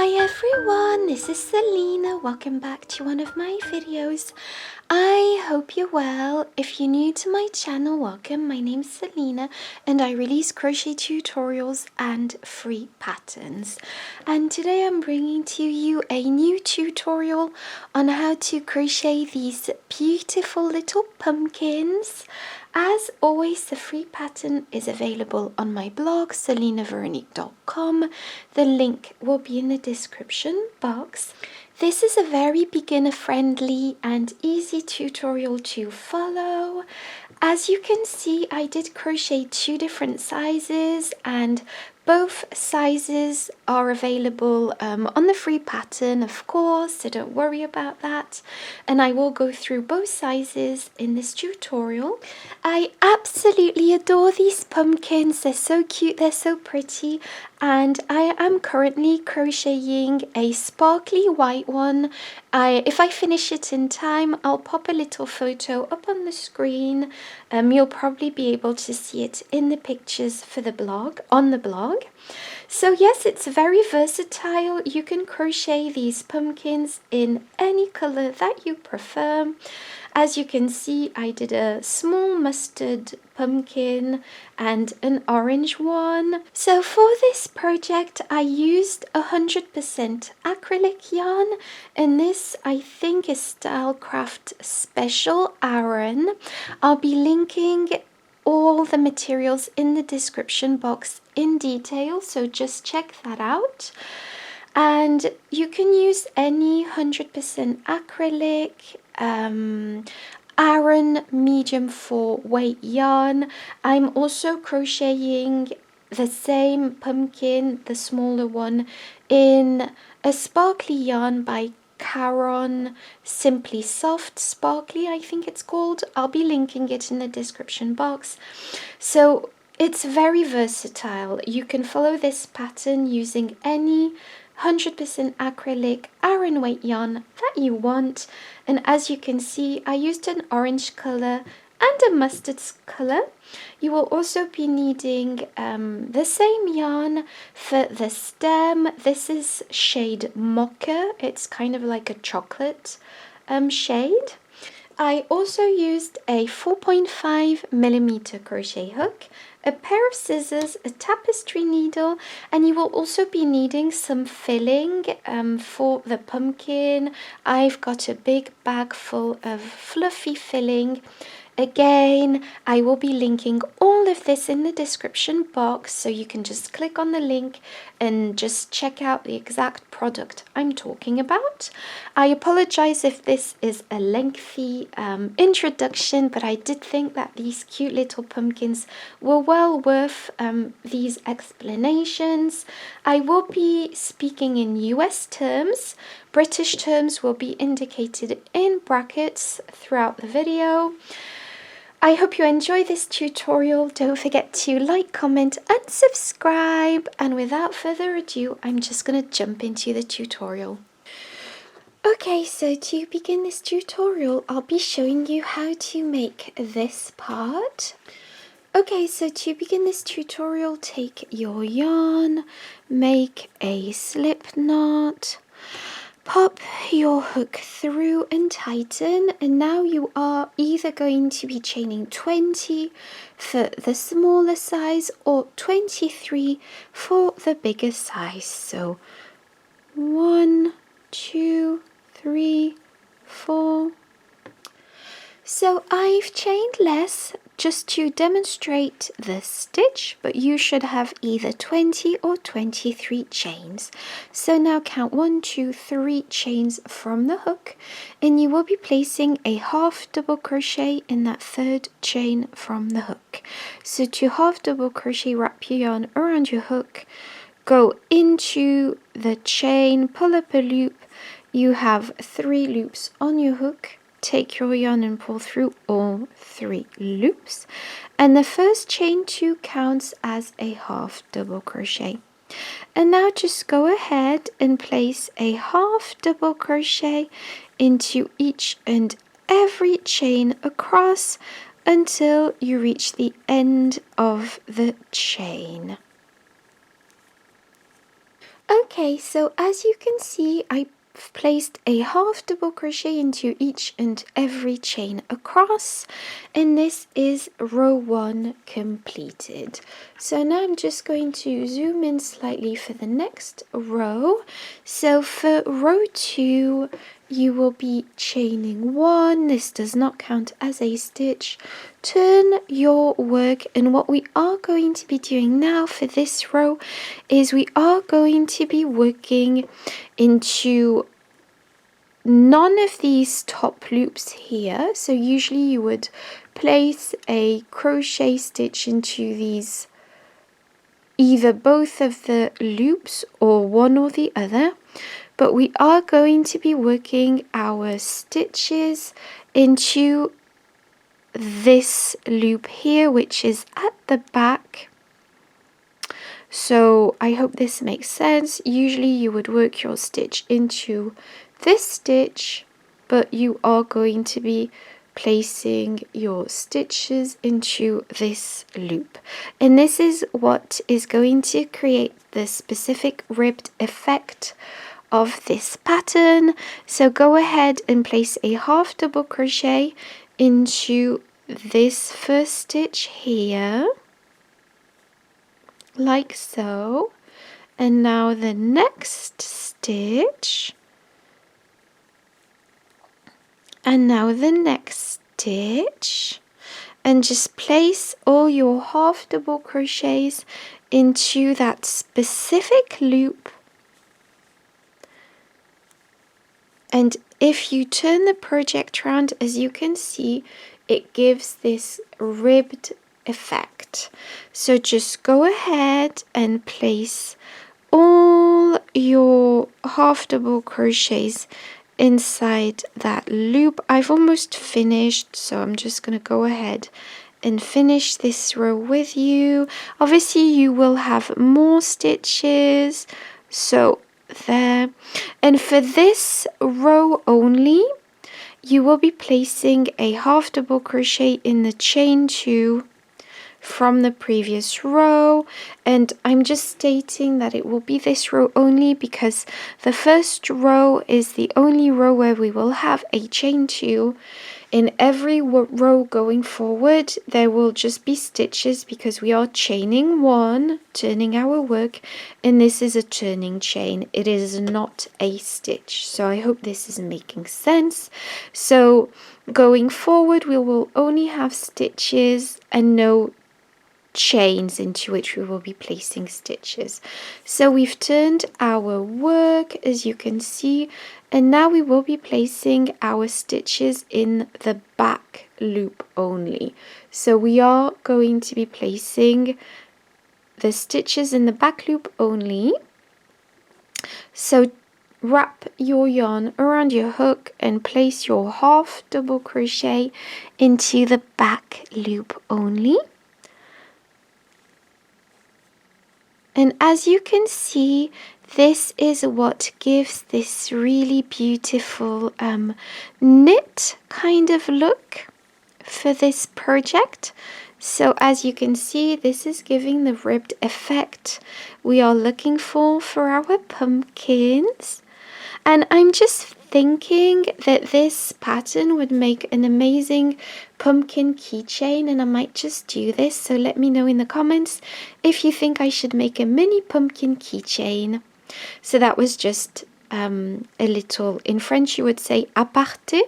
Hi everyone, this is Selena. Welcome back to one of my videos. I hope you're well. If you're new to my channel, welcome. My name's Selena and I release crochet tutorials and free patterns. And today I'm bringing to you a new tutorial on how to crochet these beautiful little pumpkins. As always, the free pattern is available on my blog, selenaveronique.com. The link will be in the description box. This is a very beginner-friendly and easy tutorial to follow. As you can see, I did crochet two different sizes and both sizes are available on the free pattern, of course, so don't worry about that. And I will go through both sizes in this tutorial. I absolutely adore these pumpkins. They're so cute, they're so pretty. And I am currently crocheting a sparkly white one. If I finish it in time, I'll pop a little photo up on the screen. You'll probably be able to see it in the pictures for the blog, on the blog. So yes, it's very versatile. You can crochet these pumpkins in any color that you prefer. As you can see, I did a small mustard pumpkin and an orange one. So for this project, I used 100% acrylic yarn, and this I think is Stylecraft Special Aran. I'll be linking all the materials in the description box in detail, so just check that out. And you can use any 100% acrylic, Aran medium 4 weight yarn. I'm also crocheting the same pumpkin, the smaller one, in a sparkly yarn by Caron Simply Soft Sparkly, I think it's called. I'll be linking it in the description box. So it's very versatile. You can follow this pattern using any 100% acrylic Aran weight yarn that you want. And as you can see, I used an orange color and a mustard color. You will also be needing the same yarn for the stem. This is shade Mocha. It's kind of like a chocolate shade. I also used a 4.5mm crochet hook, a pair of scissors, a tapestry needle, and you will also be needing some filling for the pumpkin. I've got a big bag full of fluffy filling. Again, I will be linking all of this in the description box, so you can just click on the link and just check out the exact product I'm talking about. I apologize if this is a lengthy introduction, but I did think that these cute little pumpkins were well worth these explanations. I will be speaking in US terms. British terms will be indicated in brackets throughout the video. I hope you enjoy this tutorial. Don't forget to like, comment and subscribe. And without further ado, I'm just going to jump into the tutorial. Okay, so to begin this tutorial, I'll be showing you how to make this part. Okay, so to begin this tutorial, take your yarn, make a slip knot, pop your hook through and tighten, and now you are either going to be chaining 20 for the smaller size or 23 for the bigger size. So 1, 2, 3, 4. So I've chained less just to demonstrate the stitch, but you should have either 20 or 23 chains. So now count 1, 2, 3 chains from the hook, and you will be placing a half double crochet in that third chain from the hook. So to half double crochet, wrap your yarn around your hook, go into the chain, pull up a loop. You have 3 loops on your hook. Take your yarn and pull through all 3 loops, and the first chain 2 counts as a half double crochet. And now just go ahead and place a half double crochet into each and every chain across until you reach the end of the chain. Okay, so as you can see, I've placed a half double crochet into each and every chain across, and this is row 1 completed. So now I'm just going to zoom in slightly for the next row. So for row 2, you will be chaining 1. This does not count as a stitch. Turn your work, and what we are going to be doing now for this row is we are going to be working into none of these top loops here. So usually you would place a crochet stitch into these, either both of the loops or one or the other, but we are going to be working our stitches into this loop here, which is at the back. So I hope this makes sense. Usually you would work your stitch into this stitch, but you are going to be placing your stitches into this loop. And this is what is going to create the specific ribbed effect of this pattern. So go ahead and place a half double crochet into this first stitch here, like so, and now the next stitch, and now the next stitch, and just place all your half double crochets into that specific loop. And if you turn the project around, as you can see, it gives this ribbed effect. So just go ahead and place all your half double crochets inside that loop. I've almost finished, so I'm just going to go ahead and finish this row with you. Obviously you will have more stitches, so there. And for this row only, you will be placing a half double crochet in the chain 2 from the previous row, and I'm just stating that it will be this row only because the first row is the only row where we will have a chain 2. In every row going forward, there will just be stitches because we are chaining 1, turning our work, and this is a turning chain. It is not a stitch. So I hope this is making sense. So going forward, we will only have stitches and no chains into which we will be placing stitches. So we've turned our work, as you can see, and now we will be placing our stitches in the back loop only. So we are going to be placing the stitches in the back loop only. So wrap your yarn around your hook and place your half double crochet into the back loop only. And as you can see, this is what gives this really beautiful knit kind of look for this project. So as you can see, this is giving the ribbed effect we are looking for our pumpkins. And I'm just thinking that this pattern would make an amazing pumpkin keychain, and I might just do this. So let me know in the comments if you think I should make a mini pumpkin keychain. So that was just a little, in French you would say aparté.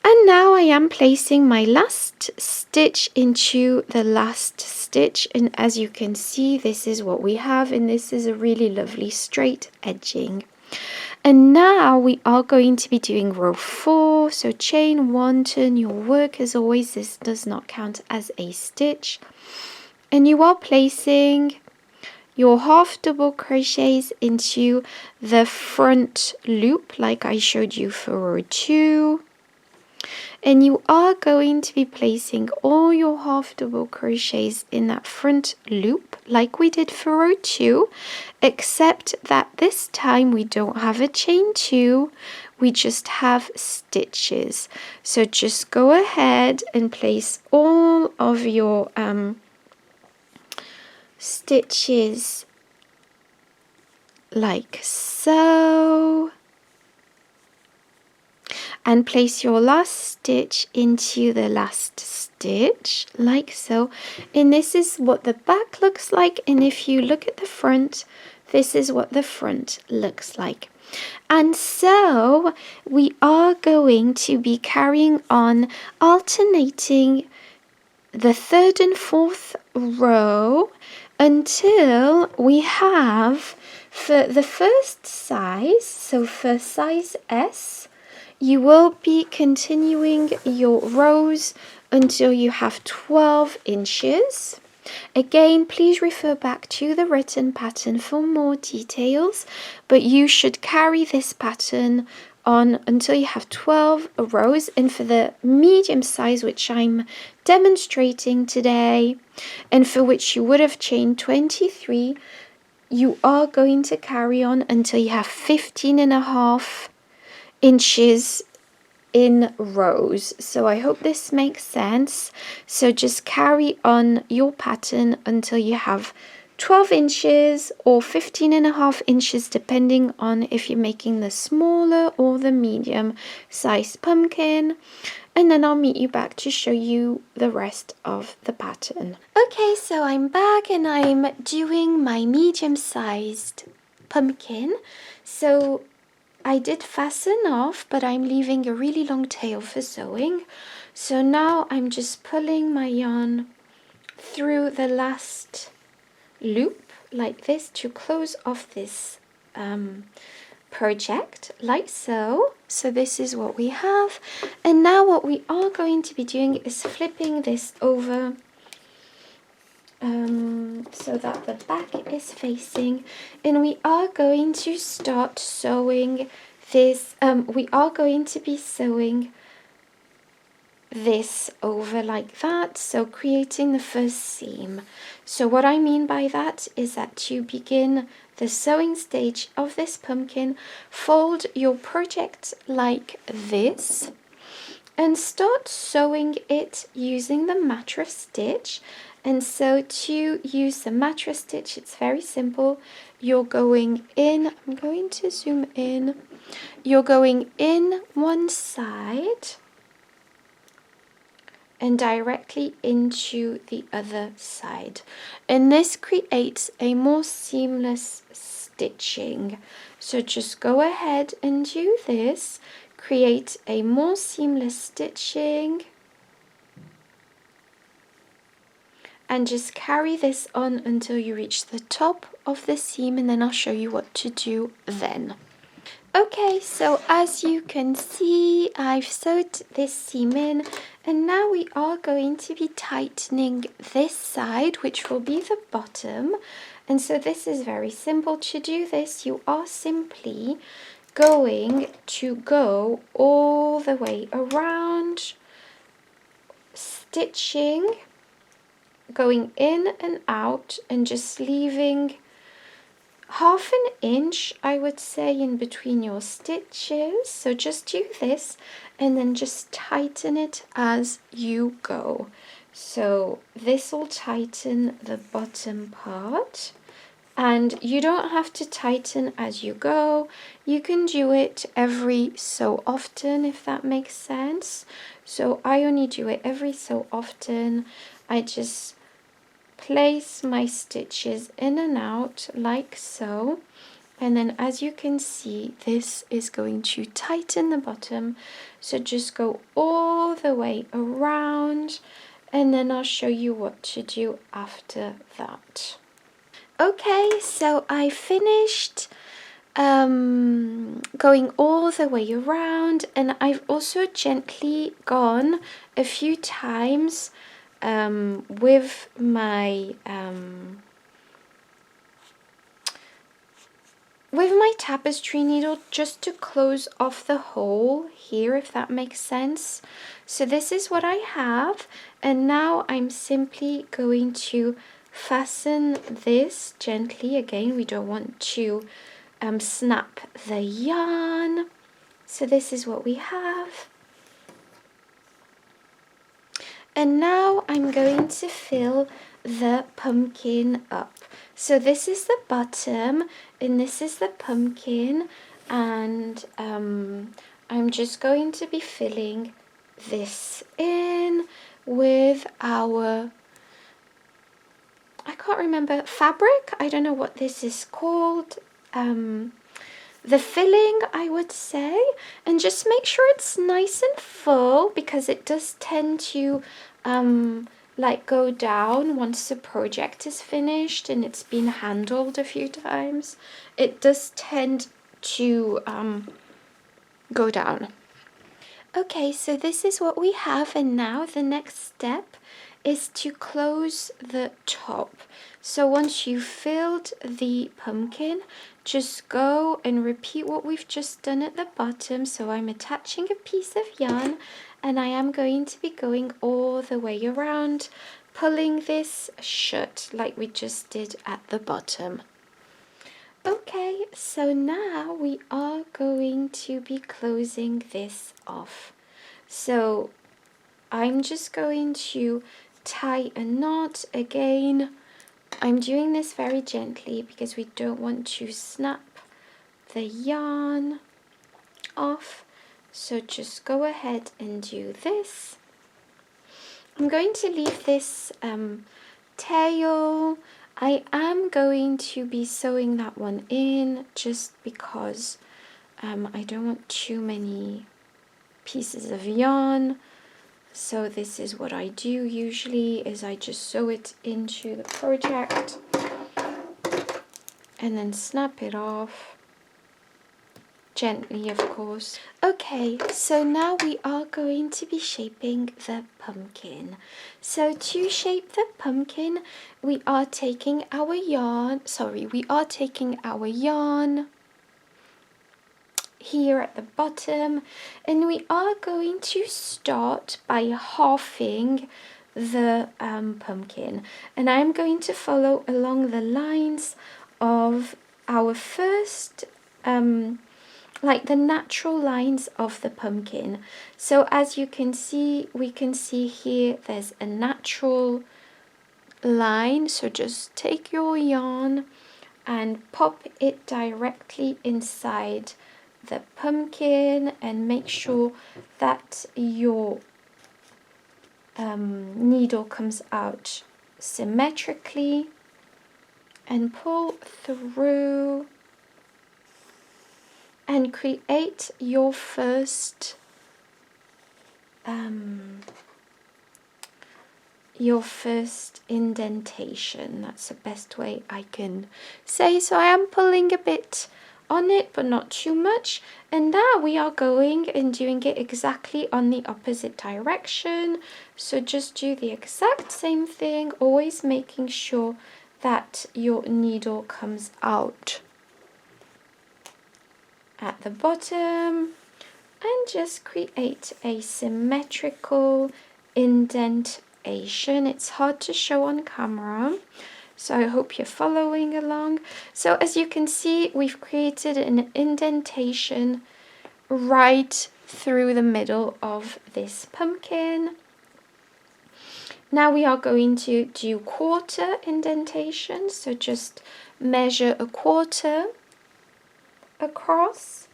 And now I am placing my last stitch into the last stitch, and as you can see, this is what we have, and this is a really lovely straight edging. And now we are going to be doing row 4, so chain 1, turn your work. As always, this does not count as a stitch, and you are placing your half double crochets into the front loop like I showed you for row 2. And you are going to be placing all your half double crochets in that front loop like we did for row 2, except that this time we don't have a chain 2, we just have stitches. So just go ahead and place all of your stitches like so, and place your last stitch into the last stitch like so. And this is what the back looks like, and if you look at the front, this is what the front looks like. And so we are going to be carrying on alternating the third and fourth row until we have, for the first size, so for size S, you will be continuing your rows until you have 12 inches. Again, please refer back to the written pattern for more details, but you should carry this pattern on until you have 12 rows. And for the medium size, which I'm demonstrating today, and for which you would have chained 23, you are going to carry on until you have 15.5 inches in rows. So I hope this makes sense. So just carry on your pattern until you have 12 inches or 15.5 inches, depending on if you're making the smaller or the medium size pumpkin. And then I'll meet you back to show you the rest of the pattern. Okay, so I'm back and I'm doing my medium sized pumpkin. So I did fasten off, but I'm leaving a really long tail for sewing. So now I'm just pulling my yarn through the last loop like this to close off this project like so. So this is what we have. And now what we are going to be doing is flipping this over so that the back is facing, and we are going to start sewing this. We are going to be sewing this over like that, so creating the first seam. So what I mean by that is that to begin the sewing stage of this pumpkin, fold your project like this and start sewing it using the mattress stitch. And so to use the mattress stitch, it's very simple. You're going in, I'm going to zoom in, you're going in one side and directly into the other side. And this creates a more seamless stitching. So just go ahead and do this, create a more seamless stitching, and just carry this on until you reach the top of the seam, and then I'll show you what to do then. Okay, so as you can see, I've sewed this seam in, and now we are going to be tightening this side, which will be the bottom. And so this is very simple. To do this, you are simply going to go all the way around, stitching, going in and out, and just leaving half an inch, I would say, in between your stitches. So just do this and then just tighten it as you go. So this will tighten the bottom part, and you don't have to tighten as you go. You can do it every so often, if that makes sense. So I only do it every so often. I just place my stitches in and out like so, and then as you can see, this is going to tighten the bottom. So just go all the way around, and then I'll show you what to do after that. Okay, so I finished going all the way around, and I've also gently gone a few times with my tapestry needle, just to close off the hole here, if that makes sense. So this is what I have, and now I'm simply going to fasten this gently. Again, we don't want to snap the yarn. So this is what we have. And now I'm going to fill the pumpkin up. So this is the bottom and this is the pumpkin, and I'm just going to be filling this in with our, I can't remember, fabric. I don't know what this is called. The filling, I would say, and just make sure it's nice and full, because it does tend to like go down once the project is finished and it's been handled a few times. It does tend to go down. Okay, so this is what we have, and now the next step is to close the top. So once you've filled the pumpkin, just go and repeat what we've just done at the bottom. So I'm attaching a piece of yarn, and I am going to be going all the way around, pulling this shut like we just did at the bottom. Okay, so now we are going to be closing this off. So I'm just going to tie a knot again. I'm doing this very gently because we don't want to snap the yarn off. So just go ahead and do this. I'm going to leave this tail. I am going to be sewing that one in just because I don't want too many pieces of yarn. So this is what I do usually, is I just sew it into the project and then snap it off. Gently, of course. Okay, so now we are going to be shaping the pumpkin. So to shape the pumpkin, we are taking our yarn here at the bottom, and we are going to start by halving the pumpkin, and I'm going to follow along the lines of our first like the natural lines of the pumpkin. So as you can see, we can see here there's a natural line, so just take your yarn and pop it directly inside the pumpkin and make sure that your needle comes out symmetrically, and pull through and create your first indentation. That's the best way I can say. So I am pulling a bit on it, but not too much. And now we are going and doing it exactly on the opposite direction. So just do the exact same thing, always making sure that your needle comes out at the bottom, and just create a symmetrical indentation. It's hard to show on camera, so I hope you're following along. So as you can see, we've created an indentation right through the middle of this pumpkin. Now we are going to do quarter indentation, so just measure a quarter across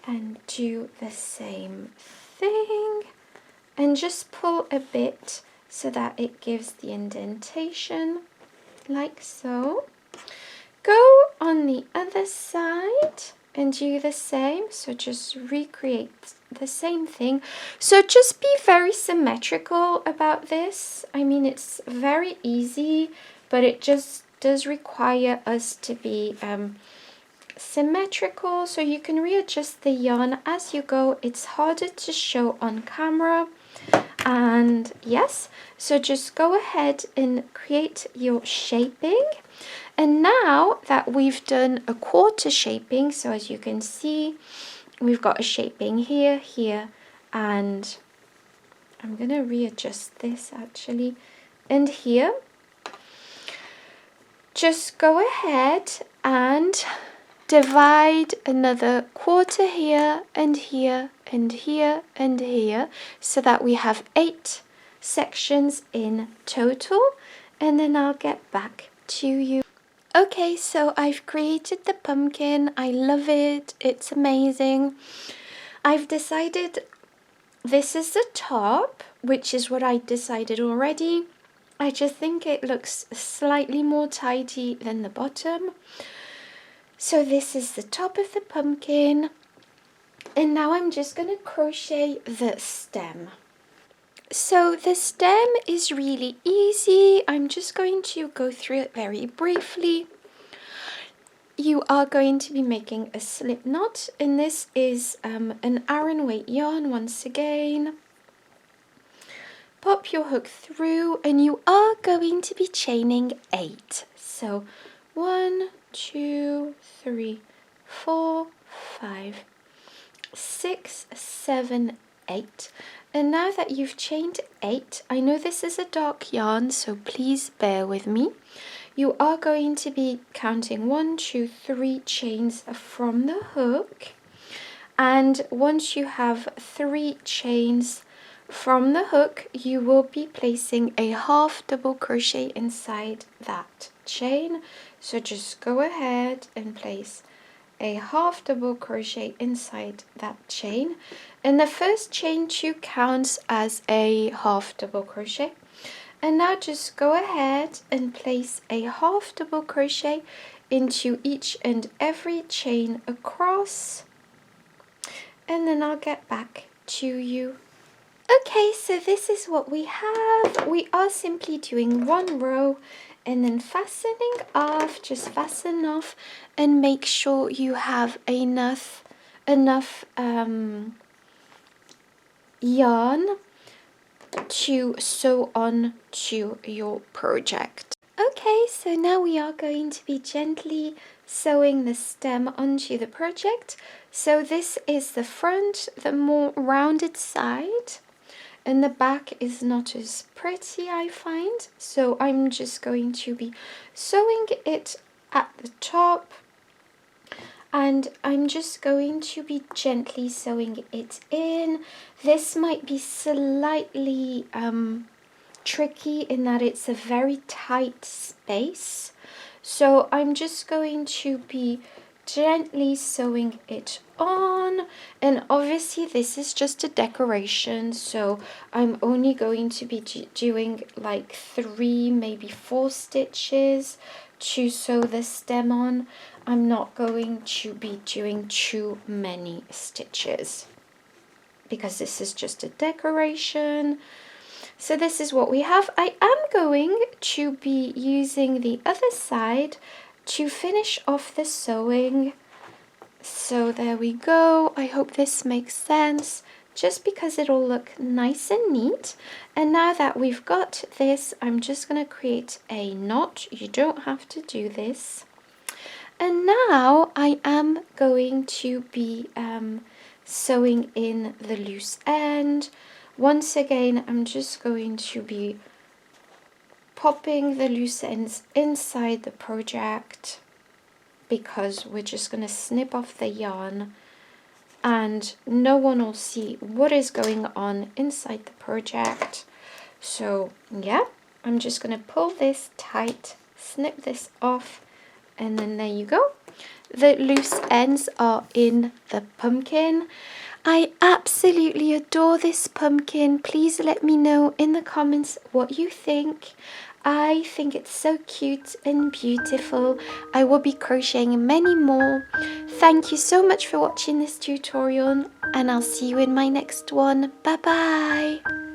and do the same thing, and just pull a bit so that it gives the indentation like so. Go on the other side and do the same, so just recreate the same thing. So just be very symmetrical about this. I mean, it's very easy, but it just does require us to be symmetrical, so you can readjust the yarn as you go. It's harder to show on camera. And yes, so just go ahead and create your shaping. And now that we've done a quarter shaping, so as you can see, we've got a shaping here, here, and I'm gonna readjust this actually, and here. Just go ahead and divide another quarter here and here and here and here, so that we have 8 sections in total, and then I'll get back to you. Okay, so I've created the pumpkin. I love it. It's amazing. I've decided this is the top, which is what I decided already. I just think it looks slightly more tidy than the bottom. So this is the top of the pumpkin. And now I'm just going to crochet the stem. So the stem is really easy. I'm just going to go through it very briefly. You are going to be making a slip knot, and this is an Aran weight yarn once again. Pop your hook through, and you are going to be chaining 8. So 1, 2, 3, 4, 5, 6, 7, 8. And now that you've chained 8, I know this is a dark yarn, so please bear with me. You are going to be counting 1, 2, 3 chains from the hook. And once you have 3 chains from the hook, you will be placing a half double crochet inside that chain. So just go ahead and place a half double crochet inside that chain, and the first chain 2 counts as a half double crochet. And now just go ahead and place a half double crochet into each and every chain across, and then I'll get back to you. Okay, so this is what we have. We are simply doing 1 row and then fastening off. Just fasten off and make sure you have enough yarn to sew on to your project. Okay, so now we are going to be gently sewing the stem onto the project. So this is the front, the more rounded side. And the back is not as pretty, I find. So I'm just going to be sewing it at the top. And I'm just going to be gently sewing it in. This might be slightly tricky in that it's a very tight space. So I'm just going to be gently sewing it on, and obviously this is just a decoration, so I'm only going to be doing like 3, maybe 4 stitches to sew the stem on. I'm not going to be doing too many stitches because this is just a decoration. So this is what we have. I am going to be using the other side to finish off the sewing. So there we go. I hope this makes sense, just because it'll look nice and neat. And now that we've got this, I'm just going to create a knot. You don't have to do this. And now I am going to be sewing in the loose end. Once again, I'm just going to be popping the loose ends inside the project, because we're just going to snip off the yarn and no one will see what is going on inside the project. So yeah, I'm just going to pull this tight, snip this off, and then there you go. The loose ends are in the pumpkin. I absolutely adore this pumpkin. Please let me know in the comments what you think. I think it's so cute and beautiful. I will be crocheting many more. Thank you so much for watching this tutorial, and I'll see you in my next one. Bye bye.